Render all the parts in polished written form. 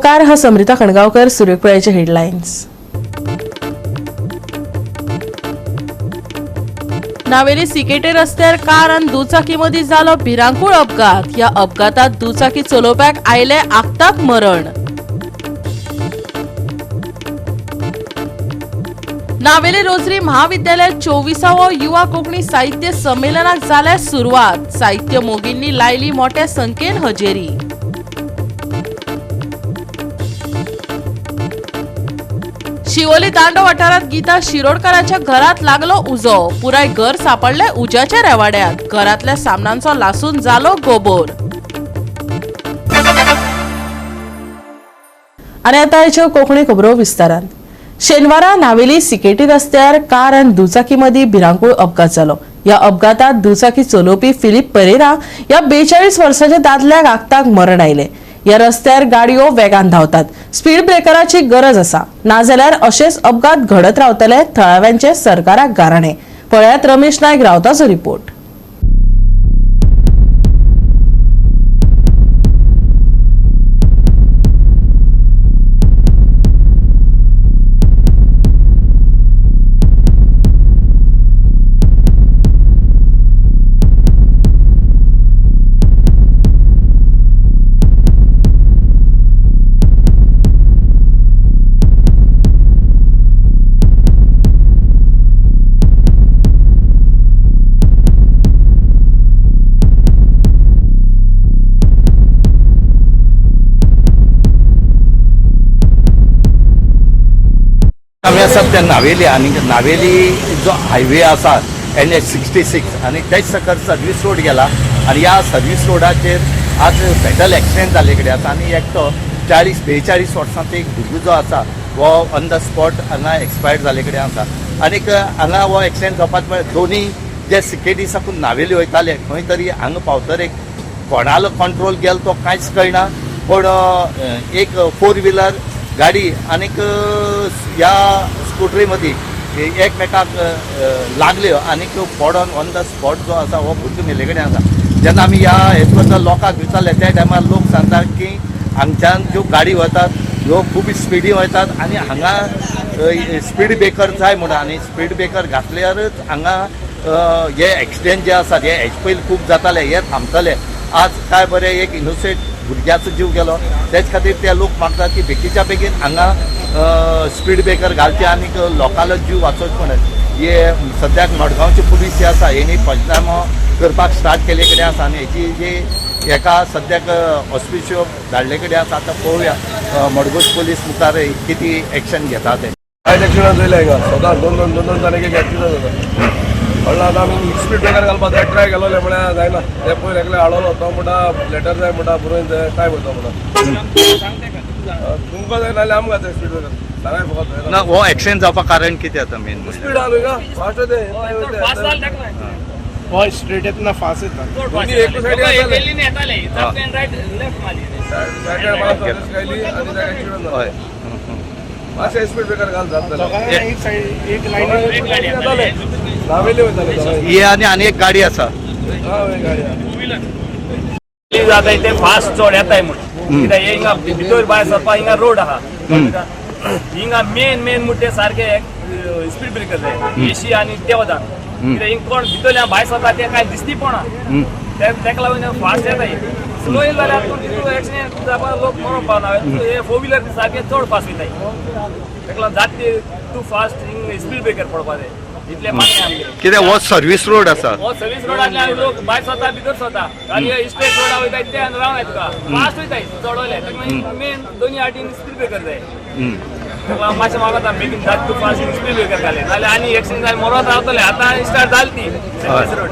नमस्कार, हा समृता खणगावकर. सूर्यप्रयाचे हेडलाईन्स. नावेली सिकेटे रस्त्यार कार आणि दुचाकीमध्ये झालो भिरांकूळ अपघात. या अपघातात दुचाकी चलोवप्याक आयले आगताक मरण. नावेली रोजरी महाविद्यालयात 24व युवा कोंकणी साहित्य संमेलनाक जाल्या सुरवात. साहित्य मोगींनी लायली मोठ्या संख्येन हजेरी. शिवोली तांडो वाठारात गीता शिरोडकराच्या घरात लागलो उजो. पुराय घर सापडले उज्याच्या रेवाड्यात. घरातल्या सामनांचो लासून जालो गोबोर. आणि आता याच्यो कोंकणी खबरो विस्तारान. शेनवारा नावेली सिकेटी रस्त्यार कार आणि दुचाकीमध्ये भिरांकूळ अपघात जालो. या अपघातात दुचाकी चलोवपी फिलिप पेरेरा या 42 वर्षाच्या दादल्याक आगताक मरण आयले. या रस्त्यार गाडयो वेगान धावतात. स्पीड ब्रेकराची गरज आसा, नाजाल्यार अशेच अपघात घडत रावतले. थळाव्यांचे सरकाराक गाराणे. पळयात रमेश नायक रावताचो रिपोर्ट. आम्ही सध्या नावेली आणि नावेली जो हायवे आसा NH66 आणि त्याच सकल सर्व्हिस रोड गेला आणि या सर्व्हिस रोडाचेर आज फॅटल एक्सिडेंट जाले कडेन आसा आणि एकटो 40-42 वर्सांचो एक भुरगो जो आसा वो ऑन द स्पॉट हांगा एक्सपायर्ड जाले कडेन आसा. आनीक हांगा हो एक्सिडेंट जावपाक दोनी जे सिकेटी साकून नावेली वयताले खंय तरी हांगा पावतरे कोणालो कंट्रोल गेलो तो कांयच कळना. पण एक 4 व्हिलर गाडी आनीक ह्या स्कूटरी मदीं एकमेकाक लागल्यो आनीक पडोन ऑन द स्पॉट जो आसा हो भुरगो मेले कडेन आसा. जेन्ना आमी ह्या हेच बद्दल लोकांक विचारले त्या टायमार लोक सांगतात की हांगच्यान ज्यो गाडी वतात ह्यो खूब स्पिडी वतात आनी हांगा स्पीड ब्रेकर जाय म्हणून आनी स्पीड ब्रेकर घातल्यारच हांगा हे एक्सिडेंट जे आसात हे हेचे पयलीं खूब जाताले हे थांबतले. आज काय बरें एक इनोसेंट भुरग्याचो जीव गेलो तेच खातीर ते लोक मागतात की बेगीच्या बेगीन हांगा स्पीड ब्रेकर घालचे आनीक लोकांचो जीव वाचोवचे म्हणून. हे सद्याक मडगांवची पुलीस जी आसा हेणी पंचनामो करपाक स्टार्ट केले कडेन आसा आनी हेची जी एका सद्याक ऑस्पिशियो धाडले कडेन आसा. आतां पळोवया मडगांव पुलीस मुखार किती एक्शन घेता ते. कांयच एक्सिडंट जाले हिंगा सदां दोन जाणांक एक एक्सिडंट जाता. म्हणून आतां आमी स्पीड ब्रेकर घालपाक ट्राय केलोले म्हळ्यार जायना. ते पयर एकले हाडलो तो म्हणटा लेटर जाय म्हणटा बरोवन जाय काय म्हणटा म्हणटा तुमकां जाय नाल्यार आमकां जाय स्पीड ब्रेकर सांगाय फकत ना. हो एक्सिडेंट जावपाक कारण कितें जाता मेन स्पीड आहा न्हय का फास्ट ते हय स्ट्रेट येतना फास्ट येता. दोनी एक सायडीन येताले हय मातशें स्पीड ब्रेकर घाल जातले. एक साइड एक लाइन नावेली वयताले ही आनी एक गाडी आसा गाडी जाता ते फास्ट चड येताय म्हणून कित्याक हिंगा भितर भायर सरपाक हिंगा रोड आहा. हिंगा मेन मुद्दे सारखे स्पीड ब्रेकर जाय एसी आनी देवदान. कित्याक हिंग कोण भितरल्यान भायर सरता ते कांय दिसती पडना. तेका लागून फास्ट येताय. स्लो येयले जाल्यार तितून एक्सिडेंट जावपाक लोक मरोंक पावना. हे 4 व्हिलर सारखे चड फास्ट वयताय. तेका लागून जात ते टू फास्ट हिंग स्पीड ब्रेकर पडपा जाय. इतले मान्य आमगे कित्याक हो सर्व्हिस रोड आसा. हो सर्व्हिस रोडांतल्यान लोक भायर सरता भितर सरता आनी स्ट्रेट रोडा वयताय ते रावनाय तुका फास्ट वयताय चड वयले. मेन दोनी वाटेन स्पीड ब्रेकर जाय. मातशें मागता बेगीन जात तूं फास्ट स्पीड ब्रेकर घाले नाल्यार आनी एक्सिडेंट जाले मरोत रावतले. आतां स्टार्ट जाली ती सर्व्हिस रोड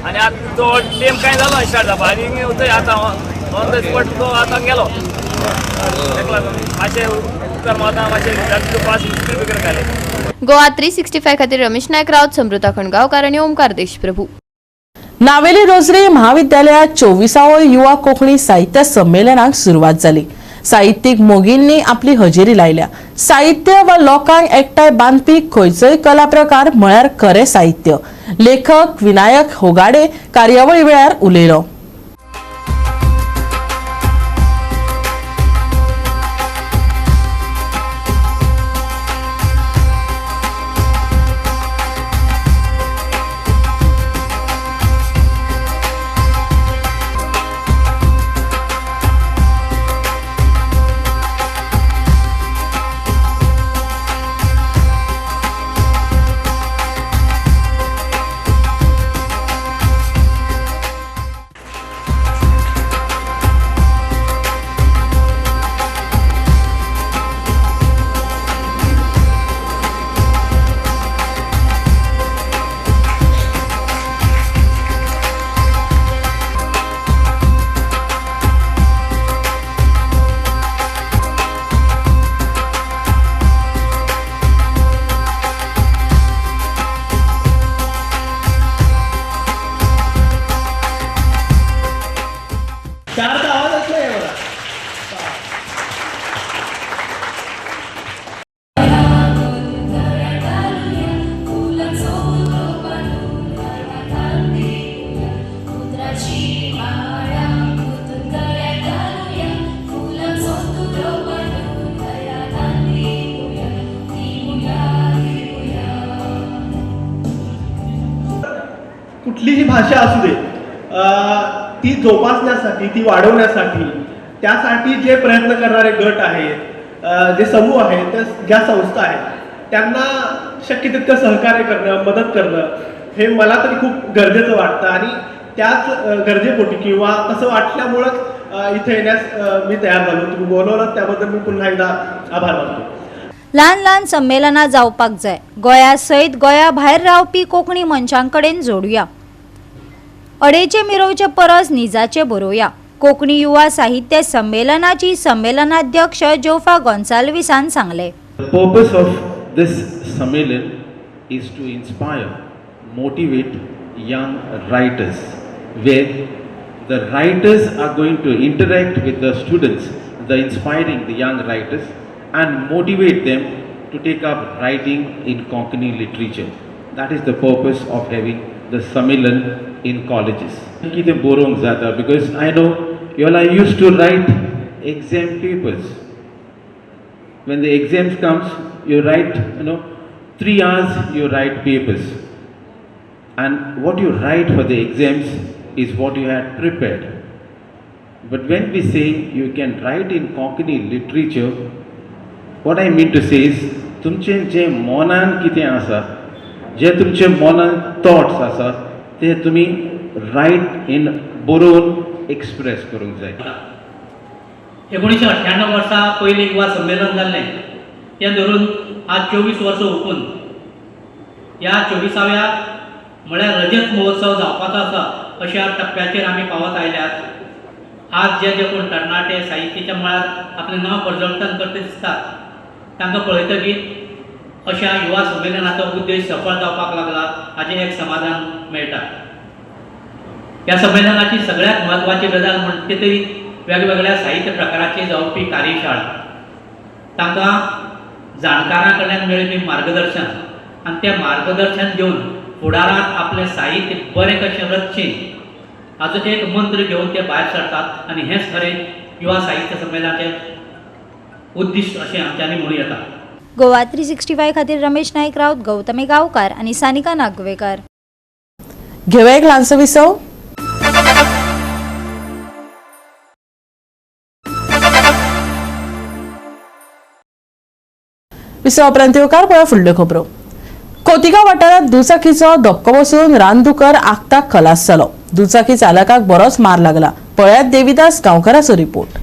आनी आतां तो टेम कांय जालो स्टार्ट जावपा आनी वचय आतां ऑन द स्पॉट तो आतां गेलो. तेका लागून मातशें उपकार मागता मातशें जात तूं फास्ट स्पीड ब्रेकर घाले. गोवा 365 खातीर रमेश नायक रावत, समृता खणगावकर आणि ओमकार देशप्रभू. नावेली रोजरी महाविद्यालयात 24व युवा कोंकणी साहित्य संमेलनाक सुरवात जाली. साहित्यीक मोगींनी आपली हजेरी लायल्या. साहित्य व लोकांक एकठांय बांदपी खंयचोय कला प्रकार म्हळ्यार खरें साहित्य. लेखक विनायक होगाडे कार्यावळी वेळार उलयलो. कुठलीही भाषा असू दे ती जोपासण्यासाठी, ती वाढवण्यासाठी, त्यासाठी जे प्रयत्न करणारे गट आहेत, जे समूह आहेत, ज्या संस्था आहेत, त्यांना शक्य तितकं सहकार्य करणं, मदत करणं हे मला तरी खूप गरजेचं वाटतं. आणि त्याच गरजेपोटी किंवा तसं वाटल्यामुळंच इथे येण्यास मी तयार झालो. तुम्ही बोलवलं त्याबद्दल मी पुन्हा एकदा आभार मानतो. ल्हान ल्हान संमेलनां जावपाक जाय. गोंया सयत गोंया भायर रावपी कोंकणी मनशांकडेन जोडुया. अडेचे मिरवचे परस निजाचे बरोवया. कोंकणी युवा साहित्य संमेलनाची संमेलनाध्यक्ष जोफा गोन्साल्विसान सांगले. The purpose of this Sammelan is to inspire, motivate young writers, where the writers are going to interact with the students, inspiring the young writers and motivate them to take up writing in Konkani literature. That is the purpose of having the Sammelan in colleges. Kitem borong zata, because I know you all are used to write exam papers. When the exams comes, you write, 3 hours you write papers. And what you write for the exams is what you had prepared. But when we say you can write in Konkani literature, what I mean to say is, तुमचे जे मनान कितें आसा, जे तुमचे मनान thoughts आसा, ते तुमी रायट इन बरोवन एक्सप्रेस करूंक जाय. 1998 वर्सा पयलें युवा संमेलन जाल्लें, तें धरून आज 24 वर्सां हुपून ह्या 24व्या म्हळ्यार रजत महोत्सव जावपाचो आसा अशा टप्प्याचेर आमी पावत आयल्यात. आज जे कोण तरणाटे साहित्याच्या मळार आपलें नांव परजळटन करता दिसतात, तांकां पळयतकीर अशा युवा संमेलनाचो उद्देश सफळ जावपाक लागला हाचें एक समाधान मेळटा. ह्या संमेलनाची सगळ्यात म्हत्वाची गजाल म्हणटे तरी वेगवेगळ्या साहित्य प्रकाराची जावपी कार्यशाळा, तांकां जाणकारां कडल्यान मेळपी मार्गदर्शन आनी तें मार्गदर्शन घेवन फुडाराक आपलें साहित्य बरें कशें रचचें हाचो एक मंत्र घेवन ते भायर सरतात. आनी हेंच खरें युवा साहित्य संमेलनाचें उद्दिश्ट अशें आमच्यांनी म्हणूं येता. गोवा 365 खातीर रमेश नाईक राऊत, गौतमी गांवकार आणि सानिका नागवेकर. घेऊया एक ल्हानसो विसव. विसवा उपरांत येवकार पळय फुडल्यो खबरो. खोतिगांव वाठारांत दुचाकीचो धक्को बसून रानदुकर आगताक खलास जालो. दुचाकी चालकाक बरोच मार लागला. पळयात देविदास गांवकाराचो रिपोर्ट.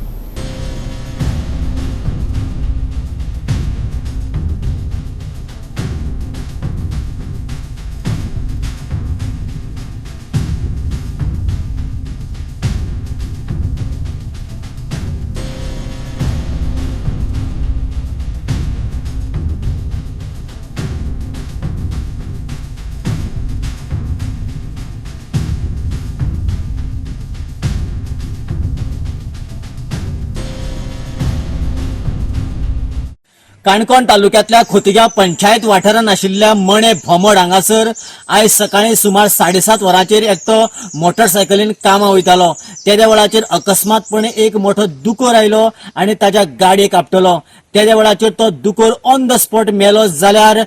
काणकोण तालुक्यातल्या खोतिगांव पंचायत वाठारांत आशिल्ल्या मणे भोमोड हांगासर आयज सकाळी सुमार 7:30 वरांचेर एकटो मोटरसायकलीन कामां वयतालो. त्या वेळाचेर अकस्मातपणे एक मोठो दुकोर आयलो आनी ताच्या गाडयेक आपटलो. त्या वेळाचेर तो दुकोर ऑन द स्पॉट मेलो. जाल्यार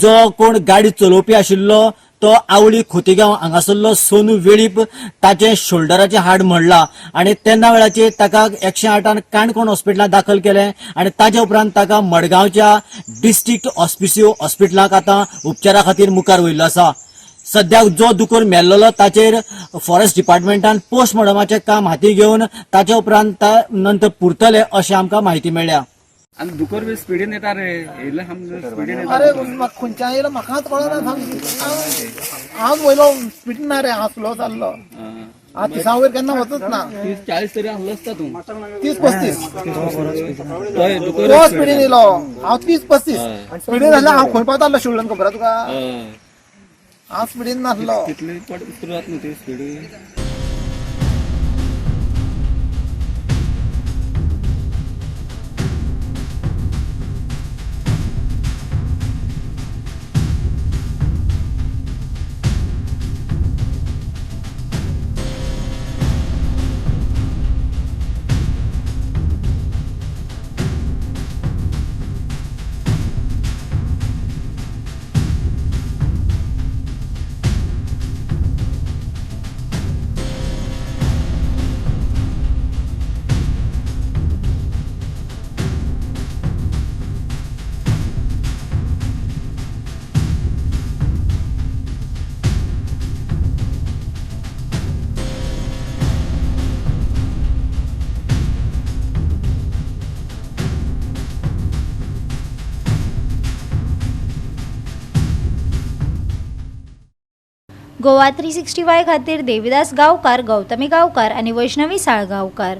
जो कोण गाडी चलोवपी आशिल्लो तो आवळी खोतिगांव हांगासरलो सोनू वेळीप ताचे शोल्डराचे हाड मोडला आनी तेन्ना वेळाचेर ताका 108 काणकोण हॉस्पिटलांत दाखल केलें आनी ताचे उपरांत ताका मडगांवच्या डिस्ट्रिक्ट हॉस्पिटलांत आतां उपचारा खातीर मुखार व्हेल्लो आसा. सद्याक जो दुकोर मेल्लो ताचेर फॉरेस्ट डिपार्टमेंटान पोस्टमॉर्टमाचें काम हाती घेवन ताचे उपरांत नंतर पुरतले अशें आमकां म्हायती मेळ्ळ्या. आणि दुकर बी स्पीडीन येता रे, येयले स्पीडीन येता. अरे खंयच्या येयला म्हाकाच कळना. हांव वयलो स्पीडीन ना रे, हांव स्लो जाल्लो. हांव 30 वयर केन्ना वचूच ना. 30-40 तरी आहलो आसता तूं. 30-35 स्पीडीन येयलो. हांव 30-35 स्पीडीन जाल्यार हांव खंय पावतालो शिवलन खबर तुका. हांव स्पीडीन नासलो. कितले उतरत न्हू ती स्पीडीन. गोवा 365 खातीर देविदास गांवकार, गौतमी गांवकार आनी वैष्णवी साळगांवकार.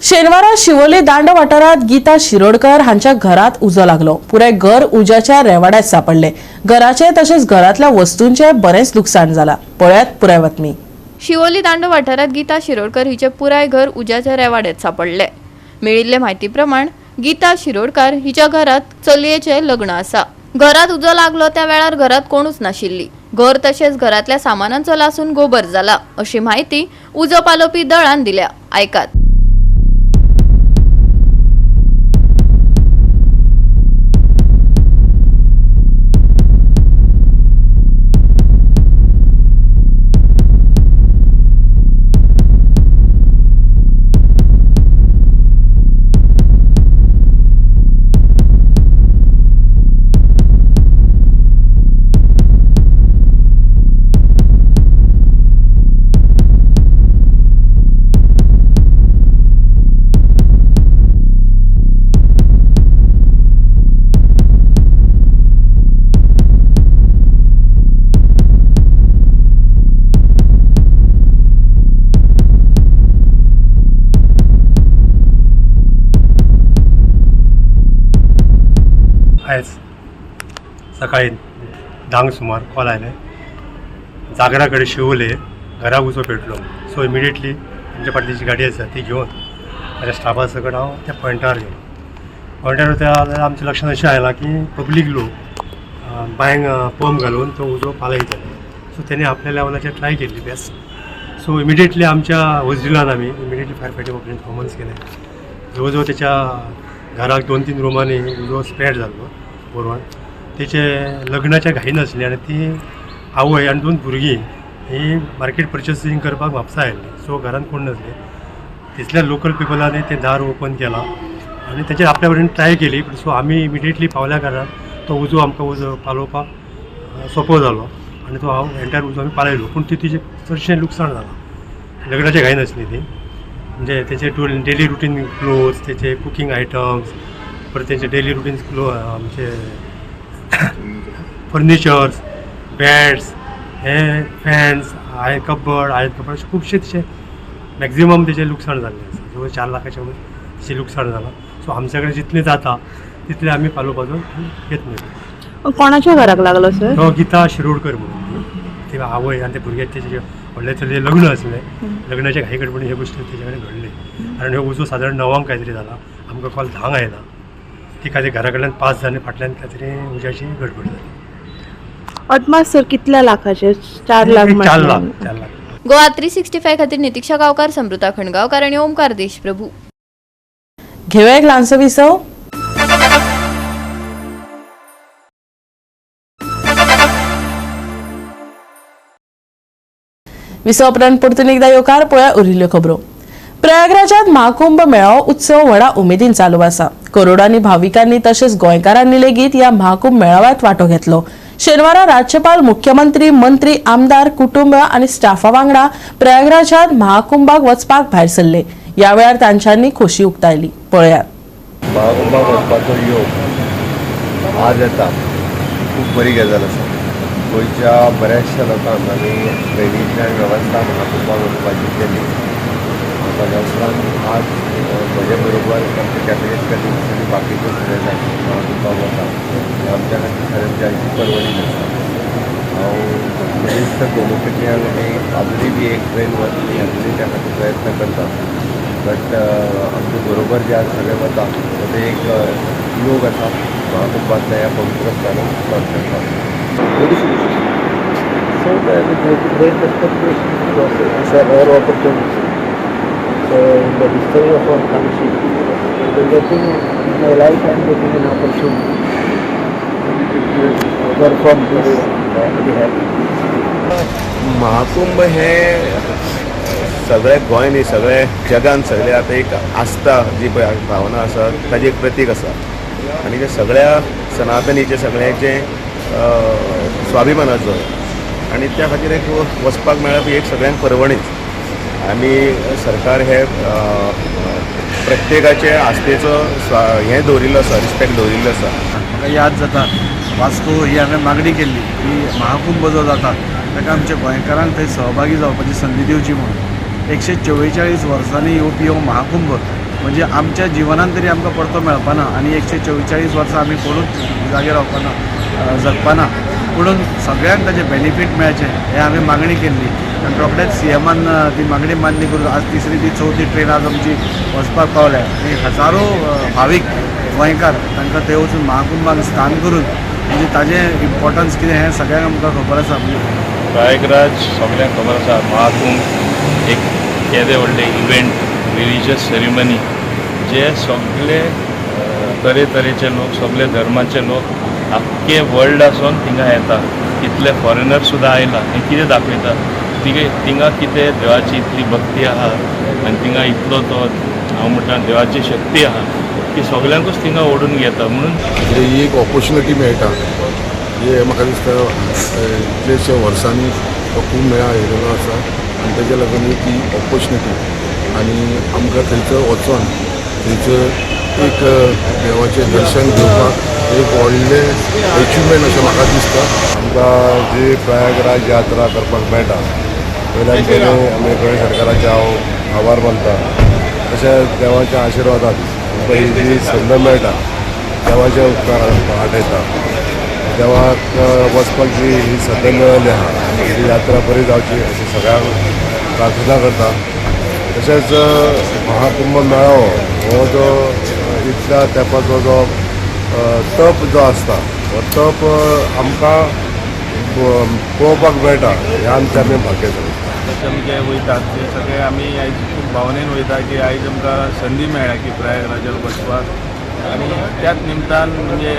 शेनवारा शिवोली दांड वाठारात गीता शिरोडकर हांच्या घरात उजो लागलो. पुराय घर उज्याच्या रेवाड्यात सापडले. घराचे तसेच घरातल्या वस्तूंचे बरेच नुकसाण जाला. पळयात पुराय बातमी. शिवोली दांडो वाठारात गीता शिरोडकर हिचे पुराय घर उज्याच्या रेवाड्यात सापडले. मेळिल्ले म्हायती प्रमाण गीता शिरोडकर हिच्या घरात चलयेचे लग्न आसा. घरात उजो लागलो त्या वेळार घरात कोणूच नाशिल्ली. घर तसेच घरातल्या सामानांचो लासून गोबर जाला अशी माहिती उजो पालोवपी दळान दिल्या. ऐकात. आयज सकाळी 10 सुमार कॉल आयले जागरा कडेन शिवोले घरा उजो पेटलो. सो इमिडिएटली आमच्या फाटलीची गाडी आसा ती घेवन माझ्या स्टाफा सकट हांव त्या पॉयंटार गेलो. पॉयंटार जाल्यार आमच्या लक्षांत अशें आयलां की पब्लीक लोक बांयक पंप घालून तो उजो पालयतले. सो तेणी आपल्या लेवलाचेर ट्राय केल्ली बेस्ट. सो इमिडिएटली आमच्या हॉस्पिटलान आमी immediately fire fighting operation Commons केलें. जवळ जवळ त्याच्या घराक 2-3 रुमांनी उजो स्प्रेड जाल्लो बरोवन. तेचे लग्नाच्या घाईन आसली आनी ती आवय आनी 2 भुरगीं ही मार्केट पर्चेसींग करपाक म्हापसा आयिल्ली. सो घरान कोण नासले. तितल्या लोकल पिपलांनी तें दार ओपन केलां आनी तेचेर आपल्या कडेन ट्राय केली. सो आमी इमिडिएटली पावल्या कारणान तो उजो आमकां उजो पालोवपाक सोंपो जालो आनी तो हांव एंटायर उजो आमी पालयलो. पूण तिचें चडशें लुकसाण जालां. लग्नाच्या घाईन आसली ती. म्हणजे तेचे डेली रुटीन क्लोथ्स, तेचे कुकिंग आयटम्स, परत तेचे डेली रुटीन आमचे फर्निचर्स, बॅड्स, हे फॅन्स, आयरन कबड अशें खुबशे तेचे मॅक्झिमम तेचें लुकसाण जाल्लें आसा. जवळ 4 लाखाच्या वयर तेचें लुकसाण जालां. सो आमचे कडेन जितलें जाता तितलें आमी पालोवपाचो यत्न केलो. कोणाच्या घराक लागलो सर? तो गीता शिरोडकर म्हणून ती आवय आनी ते भुरग्याचे तेजे व्हडले चलये लग्न आसलें. लग्नाच्या घाई गडबडीन हे गोश्टी तेजे कडेन घडले आनी हो उजो सादारण 9 कांय तरी जाला. आमकां कॉल 10 आयला. ती खातीर घरा कडल्यान 5 जाण फाटल्यान काय तरी उज्याची गडबड जाली. अदमास सर कितल्या लाखाचे? 4 लाख. 4 लाख. गोवा 365 खातीर नितीक्षा गांवकार, समृता खणगांवकार आनी ओमकार देशप्रभू. घेऊया एक ल्हानसो विसव. विसव उपरांत परतून एकदा येवकार पळया उरिल्ल्यो खबरो. प्रयागराजात महाकुंभ मेळावो उत्सव व्हडा उमेदीन चालू आसा. करोडांनी भाविकांनी तसेच गोंयकारांनी लेगीत या महाकुंभ मेळाव्यात वांटो घेतलो. शेनवारा राज्यपाल, मुख्यमंत्री, मंत्री, आमदार, कुटुंब आणि स्टाफा वांगडा प्रयागराजात महाकुंभाक वचपाक भायर सरले. या वेळार तांच्यांनी खोशी उक्तायली. पळयात. महाकुंभाक वचपाचो योग आज येता खूब बरी गजाल आसा. गोंयच्या बऱ्याचशा लोकांक आमी ट्रेनींतल्यान वेवस्था महाकुंभाक वचपाची केली. ताज्या उपरांत आज म्हजे बरोबर आमचे कॅबिनेट कलिग्स आनी बाकीचे सगळे जाण महाकुंभाक वता. आमच्या खातीर खरेंच परवडीन आसा. हांव मनीस केलो कडल्यान आमी आजुनूय बी एक ट्रेन वतली आजुनूय त्या खातीर प्रयत्न करता. बट आमचे बरोबर जे आज सगळे वता ते एक योग आसा महाकुंभातल्या ह्या पवित्र स्थानाक स्टार्ट करपाक. So there's a great expectation process. It's a rare opportunity. So in the history of our country, we're getting, in my life I'm getting an opportunity to perform this. Very happy. Mahakumbh हे सगळे गोंय न्ही सगळे जगान सगळे आतां एक आस्था जी पळय भावना आसा ताजी एक प्रतीक आसा. आनी ते सगळ्या सनातनीचे सगळ्यांचे स्वाभिमानाचो आनी त्या खातीर एक वचपाक मेळप ही एक सगळ्यांक परवणीच. आमी सरकार हे प्रत्येकाचे आस्थेचो हें दवरिल्लो आसा, रिस्पेक्ट दवरिल्लो आसा. म्हाका याद जाता वास्को ही हांवें मागणी केल्ली की महाकुंभ जो जाता ताका आमच्या गोंयकारांक थंय सहभागी जावपाची संदी दिवची म्हणून 144 वर्सांनी येवपी हो महाकुंभ म्हणजे आमच्या जिवनांत तरी आमकां परतो मेळपाना आनी 144 वर्सां आमी कोणूच जागे रावपाना जगपाना म्हणून सगळ्यांक ताचें बेनिफीट मेळचें हें हांवें मागणी केल्ली आनी रोखडेंच सीएमान ती मागणी मान्य करून आज तिसरी ती चवथी ट्रेन आज आमची वचपाक पावल्या आनी हजारो भावीक गोंयकार तांकां थंय वचून महाकुंभाक स्नान करून म्हणजे ताजें इम्पॉर्टन्स कितें हें सगळ्यांक आमकां खबर आसा. प्रयागराज सगळ्यांक खबर आसा महाकुंभ एक येदें व्हडलें इव्हेंट रिलिजियस सेरिमनी जे सगळे तरेतरेचे लोक सगळे धर्माचे लोक आख्खे वर्ल्ड आसून थिंगा येता. इतले फॉरेनर सुद्दां आयला हें कितें दाखयता थिंगा कितें देवाची इतली भक्ती आहा आनी थिंगा इतलो तो हांव म्हणटा देवाची शक्ती आहा की सगळ्यांकूच थिंगा ओडून घेता म्हणून ही एक ऑपॉर्च्युनिटी मेळटा हे म्हाका दिसता कितलेशे वर्सांनी तो खूब मेळा येयलेलो आसा आनी तेज्या लागून ती ऑपॉर्च्युनिटी आनी आमकां थंयसर वचून थंयसर एक देवाचें दर्शन घेवपाक एक व्हडलें अचिवमेंट अशें म्हाका दिसता. आमकां जी प्रयागराज यात्रा करपाक मेळटा वयल्यान पयलें आमी गोंय सरकाराचे हांव आभार मानता. तशेंच देवाच्या आशिर्वादान आमकां ही जी संद मेळटा देवाच्या उपकारान आठयता देवाक वचपाक जी ही संद मेळ्ळी आहा ही यात्रा बरी जावची अशी सगळ्यांक प्रार्थना करता. तशेंच महाकुंभ मेळावो हो जो इतल्या तेंपाचो जो तप जो आसता हो तप आमकां पळोवपाक मेळटा हें आमचें आमी भाग्य जाता. आमी जे वयतात ते सगळे आमी आयज खूब भावनेन वयता की आयज आमकां संदी मेळ्ळ्या की प्रयागराजार वचपाक आनी त्याच निमतान म्हणजे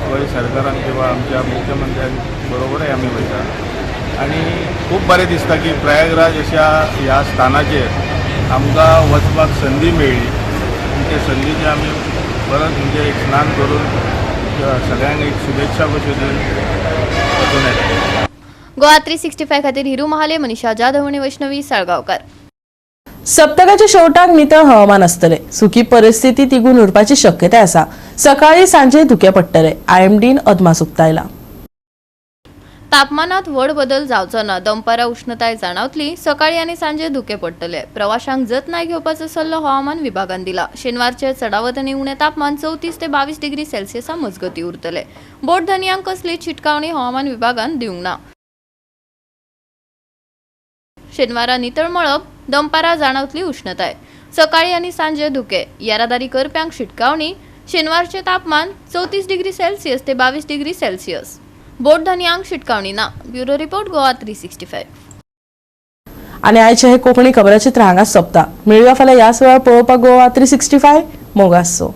गोंय सरकारान किंवा आमच्या मुख्यमंत्र्यां बरोबरय आमी वयता आनी खूब बरें दिसता की प्रयागराज अशा ह्या स्थानाचेर आमकां वचपाक संदी मेळ्ळी आनी ते संदीचे आमी परत म्हणजे एक स्नान करून सगळ्यांक एक शुभेच्छा कशी दिवन वचून येता. गोवा 365 खातीर हिरू महाले, मनीषा जाधव आणि वैष्णवी साळगांवकार. सप्तकाच्या शेवटाक नितळ हवामान आसतले. सुखी परिस्थिती तिगून उरपाची शक्यताय आसा. सकाळी सांजे धुके पडटले. IMDन अदमास उक्तायला. तापमानात व्हड बदल जावचो ना. दनपारा उष्णताय जाणवतली. सकाळी आणि सांजे धुके पडटले. प्रवाशांक जतनाय घेवपाचो सल्लो हवामान विभागान दिला. शेनवारचे चडावत आनी उणे तापमान 34 ते 22 डिग्री सेल्सियसा मजगती उरतले. बोट धन्यांक कसली चिटकावणी हवामान विभागान दिवंक ना. शेनवारा नितळ मळब, दनपारा जाणवतली उष्णताय. सकाळी आणि सांजे धुके. येरादारी करप्यांक शिटकावणी. शेनवारचे तापमान 34 डिग्री सेल्सियस ते 22 डिग्री सेल्सियस. बोट धन्यांक शिटकावणी ना. Bureau report Goa 365. आणि आयचे हे कोकणी खबराचित्र हांगाच सोंपता. मेळुया फाल्यां ह्याच वेळार पळोवपाक गोवा 365 मोगासो.